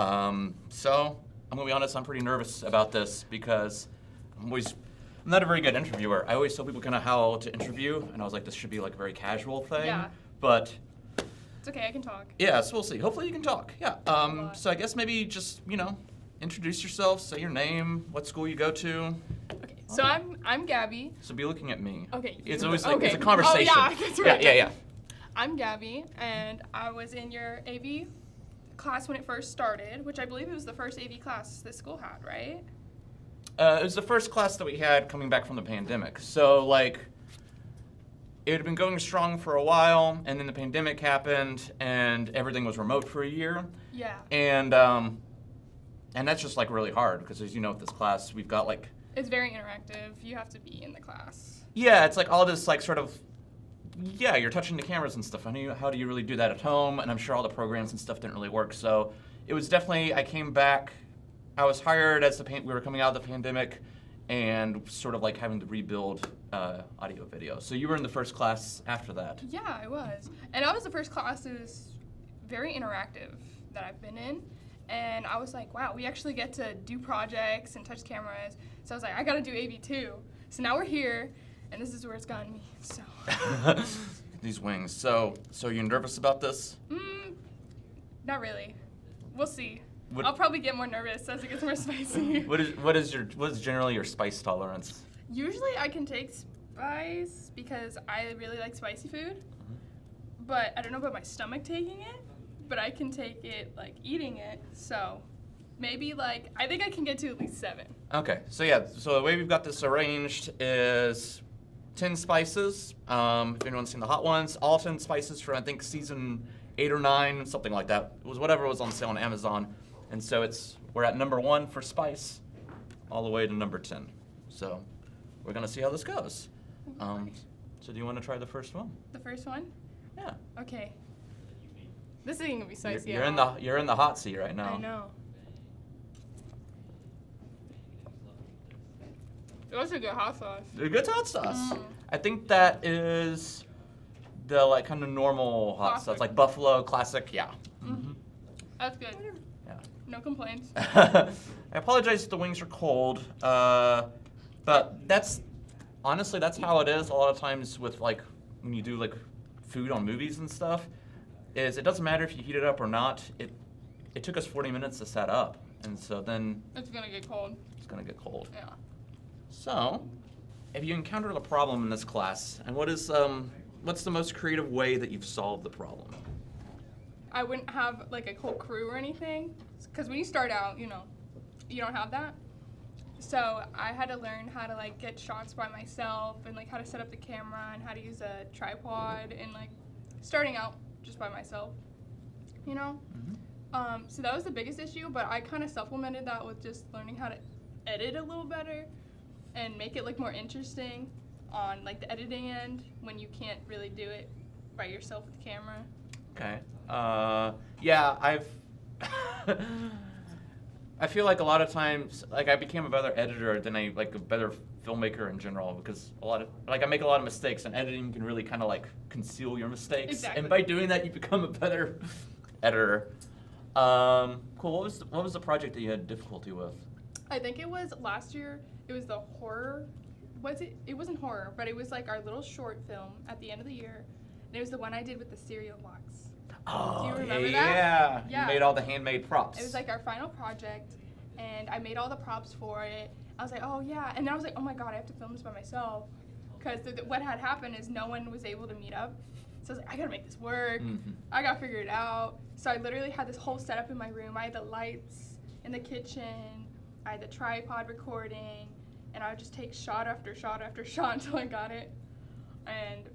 So I'm gonna be honest, I'm pretty nervous about this because I'm not a very good interviewer. I always tell people kind of how to interview, and I was like, this should be like a very casual thing. Yeah. But It's okay, I can talk. yeah, so we'll see. Hopefully you can talk. Yeah. So I guess maybe just, introduce yourself, say your name, what school you go to. Okay, so I'm Gabbie. So be looking at me. Okay. It's always like, okay. it's a conversation. Oh, yeah, that's right. Yeah. I'm Gabbie, and I was in your AV class when it first started, which I believe it was the first AV class this school had, right? It was the first class that we had coming back from the pandemic. So, it had been going strong for a while, and then the pandemic happened, and everything was remote for a year. Yeah. And that's just, really hard, because as you know, with this class, we've got, It's very interactive. You have to be in the class. Yeah, it's all this, you're touching the cameras and stuff. How do you really do that at home? And I'm sure all the programs and stuff didn't really work. So it was definitely, I came back, I was hired as we were coming out of the pandemic and sort of having to rebuild audio video. So you were in the first class after that. Yeah, I was. And that was the first class that was very interactive that I've been in. And I was like, wow, we actually get to do projects and touch cameras. So I was like, I gotta do AV too. So now we're here, and this is where it's gotten me, so. These wings. So you're nervous about this? Not really. We'll see. I'll probably get more nervous as it gets more spicy. What is generally your spice tolerance? Usually I can take spice because I really like spicy food. But I don't know about my stomach taking it, but I can take it eating it. So maybe I think I can get to at least 7. Okay. So yeah, so the way we've got this arranged is 10 spices. If anyone's seen the hot ones, all 10 spices for I think season 8 or 9, something like that. It was whatever was on sale on Amazon. And so we're at number 1 for spice, all the way to number 10. So we're gonna see how this goes. So do you want to try the first one? The first one? Yeah. Okay. This isn't gonna be spicy. You're in the hot seat right now. I know. That's a good hot sauce. A good hot sauce. I think that is the kind of normal hot Classic. sauce, like buffalo classic. Yeah. That's good. Yeah. No complaints. I apologize if the wings are cold, but honestly that's how it is a lot of times with when you do food on movies and stuff. Is it doesn't matter if you heat it up or not. It took us 40 minutes to set up, and so then It's gonna get cold. it's gonna get cold. Yeah. So, have you encountered a problem in this class, and what's the most creative way that you've solved the problem? I wouldn't have a whole crew or anything, because when you start out, you don't have that. So I had to learn how to get shots by myself and how to set up the camera and how to use a tripod and starting out just by myself, So that was the biggest issue, but I kind of supplemented that with just learning how to edit a little better and make it more interesting on the editing end when you can't really do it by yourself with the camera. Okay. Yeah, I feel a lot of times, I became a better editor than a better filmmaker in general, because I make a lot of mistakes, and editing can really kind of conceal your mistakes. Exactly. And by doing that, you become a better editor. Cool. What was the project that you had difficulty with? I think it was last year. It was the horror. Was it? It wasn't horror, but it was our little short film at the end of the year, and it was the one I did with the cereal box. Oh, Do you remember yeah. that? Yeah. You made all the handmade props. It was our final project, and I made all the props for it. I was like, oh yeah, and then I was like, oh my god, I have to film this by myself, because what had happened is no one was able to meet up. So I was like, I gotta make this work. I gotta figure it out. So I literally had this whole setup in my room. I had the lights in the kitchen. I had the tripod recording, and I would just take shot after shot after shot until I got it. And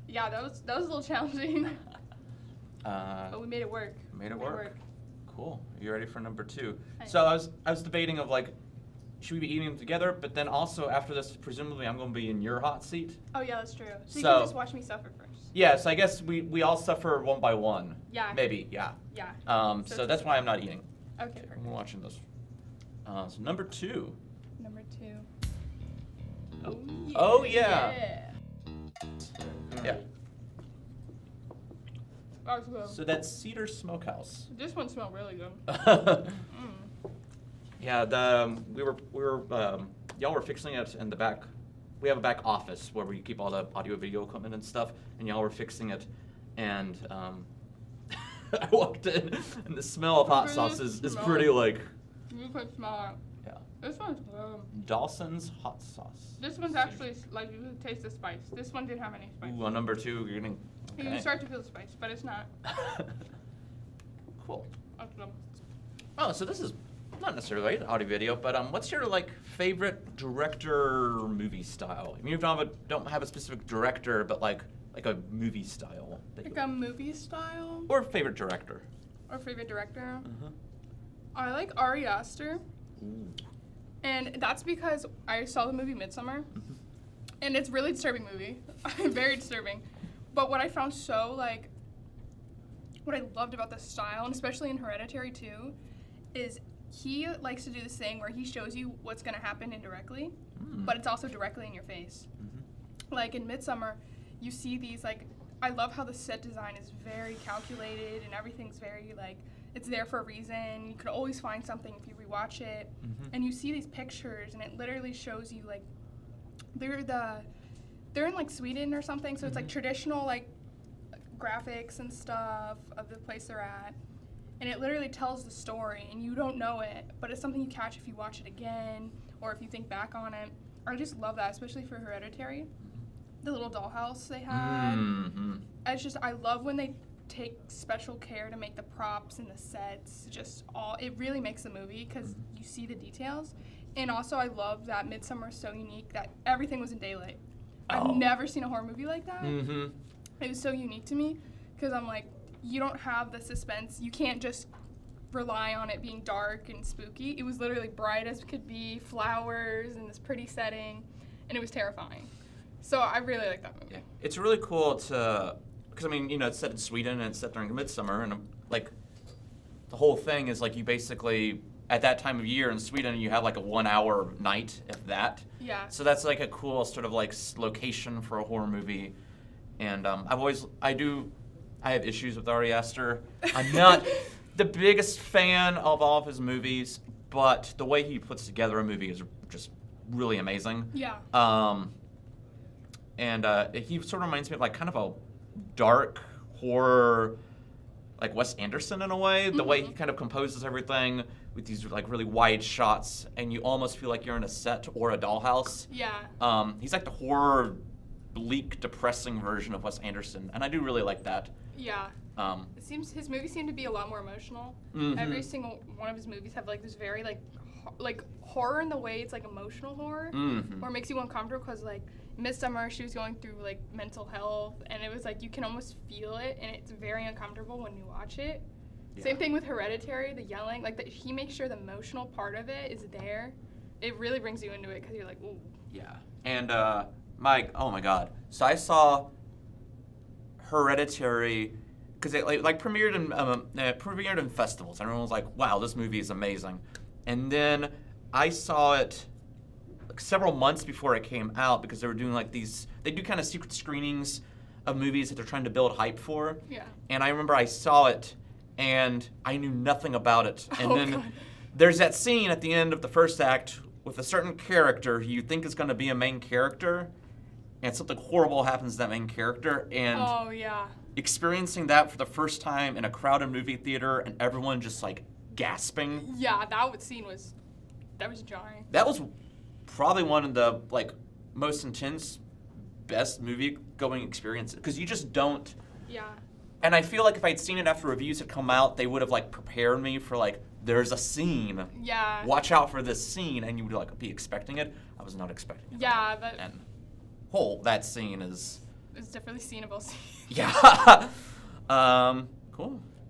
yeah, that was a little challenging. But we made it work. Made it work. Cool. Are you ready for number 2? I So I was debating of should we be eating them together? But then also after this, presumably I'm going to be in your hot seat. Oh yeah, that's true. So you So- can just watch me suffer first. Yeah. So I guess we all suffer one by one. Yeah. Maybe. Yeah. Yeah. So that's why I'm not eating. Okay, perfect. I'm watching this. So number 2. Number 2. Oh, yeah. Yeah. That was good. So that's Cedar Smokehouse. This one smelled really good. Yeah, we were y'all were fixing it in the back. We have a back office where we keep all the audio video equipment and stuff, and y'all were fixing it, and I walked in, and the smell of hot sauce is pretty like. You could smell it. Yeah. This one's good. Dawson's hot sauce. This one's actually like you could taste the spice. This one didn't have any spice. Ooh, on number 2, you're getting. You can start to feel the spice, but it's not. Cool. That's good. Oh, so this is not necessarily an audio video, but what's your like favorite director movie style? I mean, you don't have a specific director, but like a movie style. Like a movie style? Or favorite director. Or favorite director? Uh-huh. I like Ari Aster. Ooh. And that's because I saw the movie Midsommar. And it's a really disturbing movie. Very disturbing. But what I found so, like, what I loved about the style, and especially in Hereditary too, is he likes to do this thing where he shows you what's going to happen indirectly, but it's also directly in your face. Like in Midsommar, you see these, like, I love how the set design is very calculated and everything's very, like, it's there for a reason. You could always find something if you rewatch it. And you see these pictures, and it literally shows you, like, they're in, like, Sweden or something, so it's, like, traditional, like, graphics and stuff of the place they're at. And it literally tells the story, and you don't know it, but it's something you catch if you watch it again or if you think back on it. I just love that, especially for Hereditary. The little dollhouse they had. It's just, I love when they take special care to make the props and the sets it really makes the movie because you see the details. And also I love that Midsommar is so unique that everything was in daylight. I've never seen a horror movie like that. It was so unique to me because I'm like, you don't have the suspense. You can't just rely on it being dark and spooky. It was literally bright as could be, flowers and this pretty setting, and it was terrifying. So I really like that movie. Yeah. It's really cool because I mean, you know, it's set in Sweden and it's set during Midsummer, and like the whole thing is like you basically at that time of year in Sweden you have like a 1-hour night, if that. Yeah. So that's like a cool sort of like location for a horror movie, and I have issues with Ari Aster. I'm not the biggest fan of all of his movies, but the way he puts together a movie is just really amazing. Yeah. And he sort of reminds me of like kind of a dark horror, like Wes Anderson in a way. The way he kind of composes everything with these like really wide shots, and you almost feel like you're in a set or a dollhouse. Yeah. He's like the horror, bleak, depressing version of Wes Anderson, and I do really like that. Yeah. His movies seem to be a lot more emotional. Every single one of his movies have like this very like horror in the way it's like emotional horror, where it makes you uncomfortable because like Midsommar, she was going through like mental health, and it was like you can almost feel it, and it's very uncomfortable when you watch it. Yeah. Same thing with Hereditary, the yelling, like he makes sure the emotional part of it is there. It really brings you into it because you're like, ooh. Yeah, and oh my God, so I saw Hereditary because it like premiered in festivals, and everyone was like, wow, this movie is amazing. And then I saw it like several months before it came out because they were doing like they do kind of secret screenings of movies that they're trying to build hype for. Yeah. And I remember I saw it and I knew nothing about it. And then God. There's that scene at the end of the first act with a certain character who you think is going to be a main character, and something horrible happens to that main character. And oh yeah. Experiencing that for the first time in a crowded movie theater and everyone just like gasping. Yeah, that scene was jarring. That was probably one of the like most intense, best movie going experiences because you just don't. Yeah. And I feel like if I'd seen it after reviews had come out, they would have like prepared me for like there's a scene. Yeah. Watch out for this scene, and you would like be expecting it. I was not expecting it. Yeah, and that scene is. It's definitely seenable scene. Yeah. Cool.